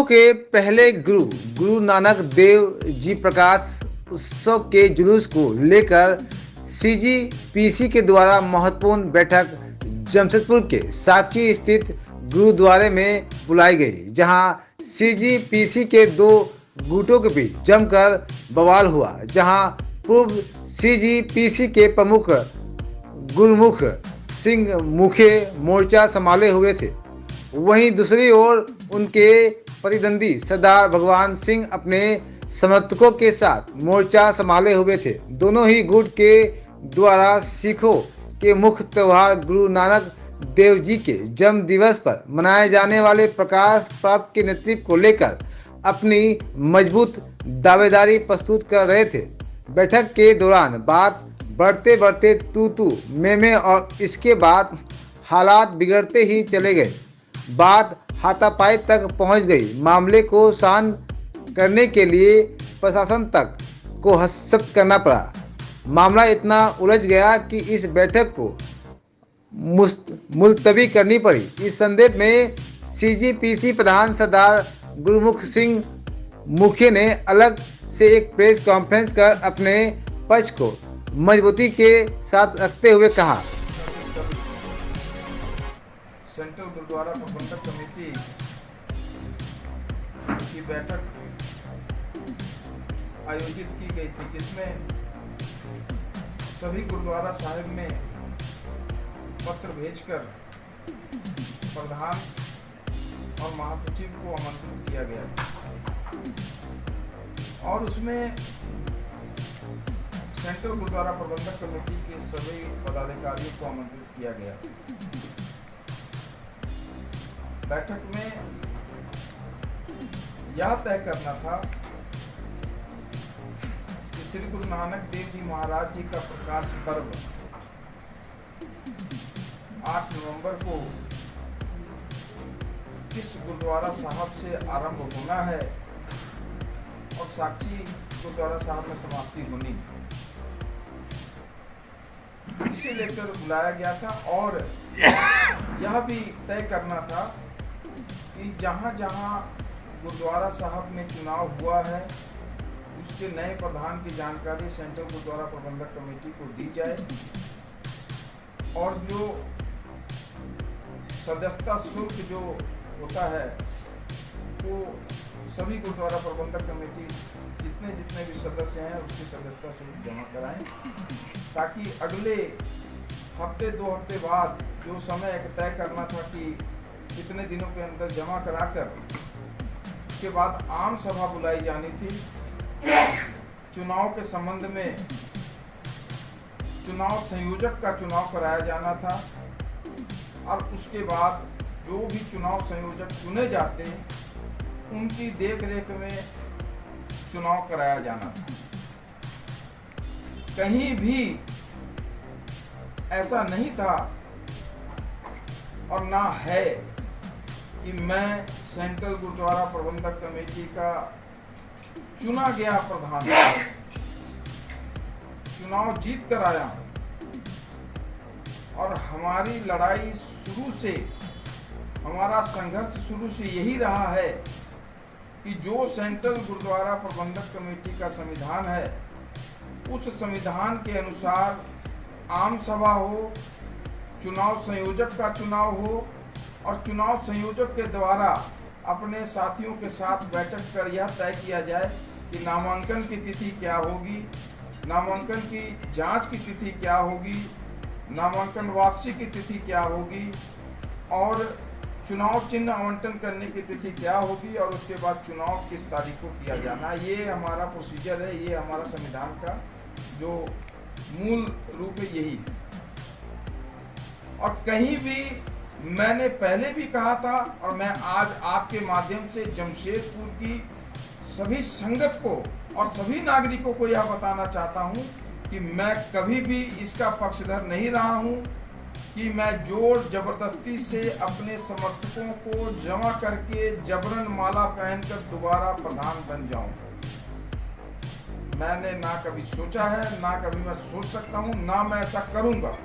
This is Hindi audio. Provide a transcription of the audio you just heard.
के पहले गुरु गुरु नानक देव जी प्रकाश उत्सव के जुलूस को लेकर सीजीपीसी के द्वारा महत्वपूर्ण बैठक जमशेदपुर के साक्षी स्थित गुरुद्वारे में बुलाई गई, जहां सीजीपीसी के दो गुटों के बीच जमकर बवाल हुआ। जहां पूर्व सीजीपीसी के प्रमुख गुरमुख सिंह मुखे मोर्चा संभाले हुए थे, वहीं दूसरी ओर उनके प्रतिद्वंदी सरदार भगवान सिंह अपने समर्थकों के साथ मोर्चा संभाले हुए थे। दोनों ही गुट के द्वारा सिखों के मुख्य त्योहार गुरु नानक देव जी के जन्म दिवस पर मनाए जाने वाले प्रकाश पर्व के नेतृत्व को लेकर अपनी मजबूत दावेदारी प्रस्तुत कर रहे थे। बैठक के दौरान बात बढ़ते बढ़ते तू मैं और इसके बाद हालात बिगड़ते ही चले गए। बात हाथापाई तक पहुंच गई। मामले को शांत करने के लिए प्रशासन तक को हस्तक्षेप करना पड़ा। मामला इतना उलझ गया कि इस बैठक को मुलतवी करनी पड़ी। इस संदर्भ में सीजीपीसी प्रधान सरदार गुरमुख सिंह मुखे ने अलग से एक प्रेस कॉन्फ्रेंस कर अपने पक्ष को मजबूती के साथ रखते हुए कहा, सेंट्रल गुरुद्वारा प्रबंधक कमेटी की बैठक आयोजित की गई थी, जिसमें सभी गुरुद्वारा साहिब में पत्र भेजकर प्रधान और महासचिव को आमंत्रित किया गया और उसमें सेंट्रल गुरुद्वारा प्रबंधक कमेटी के सभी पदाधिकारियों को आमंत्रित किया गया। बैठक में यह तय करना था कि श्री गुरु नानक देव जी महाराज जी का प्रकाश पर्व 8 नवंबर को किस गुरुद्वारा साहब से आरंभ होना है और साक्षी गुरुद्वारा साहब में समाप्ति होनी, इसे लेकर बुलाया गया था। और यह भी तय करना था कि जहां जहां गुरुद्वारा साहब में चुनाव हुआ है उसके नए प्रधान की जानकारी सेंट्रल गुरुद्वारा प्रबंधक कमेटी को दी जाए और जो सदस्यता शुल्क जो होता है वो सभी गुरुद्वारा प्रबंधक कमेटी जितने भी सदस्य हैं उसकी सदस्यता शुल्क जमा कराएं, ताकि अगले हफ्ते 2 हफ्ते बाद जो समय एक तय करना था कि कितने दिनों के अंदर जमा कराकर उसके बाद आम सभा बुलाई जानी थी। चुनाव के संबंध में चुनाव संयोजक का चुनाव कराया जाना था और उसके बाद जो भी चुनाव संयोजक चुने जाते उनकी देखरेख में चुनाव कराया जाना था। कहीं भी ऐसा नहीं था और ना है कि मैं सेंट्रल गुरुद्वारा प्रबंधक कमेटी का चुना गया प्रधान चुनाव जीत कर आया और हमारी लड़ाई शुरू से, हमारा संघर्ष शुरू से यही रहा है कि जो सेंट्रल गुरुद्वारा प्रबंधक कमेटी का संविधान है उस संविधान के अनुसार आम सभा हो, चुनाव संयोजक का चुनाव हो और चुनाव संयोजक के द्वारा अपने साथियों के साथ बैठक कर यह तय किया जाए कि नामांकन की तिथि क्या होगी, नामांकन की जांच की तिथि क्या होगी, नामांकन वापसी की तिथि क्या होगी और चुनाव चिन्ह आवंटन करने की तिथि क्या होगी और उसके बाद चुनाव किस तारीख को किया जाना। ये हमारा प्रोसीजर है, ये हमारा संविधान का जो मूल रूप है यही। और कहीं भी मैंने पहले भी कहा था और मैं आज आपके माध्यम से जमशेदपुर की सभी संगत को और सभी नागरिकों को यह बताना चाहता हूं कि मैं कभी भी इसका पक्षधर नहीं रहा हूं कि मैं जोर जबरदस्ती से अपने समर्थकों को जमा करके जबरन माला पहनकर दोबारा प्रधान बन जाऊं। मैंने ना कभी सोचा है, ना कभी मैं सोच सकता हूं, ना मैं ऐसा करूंगा।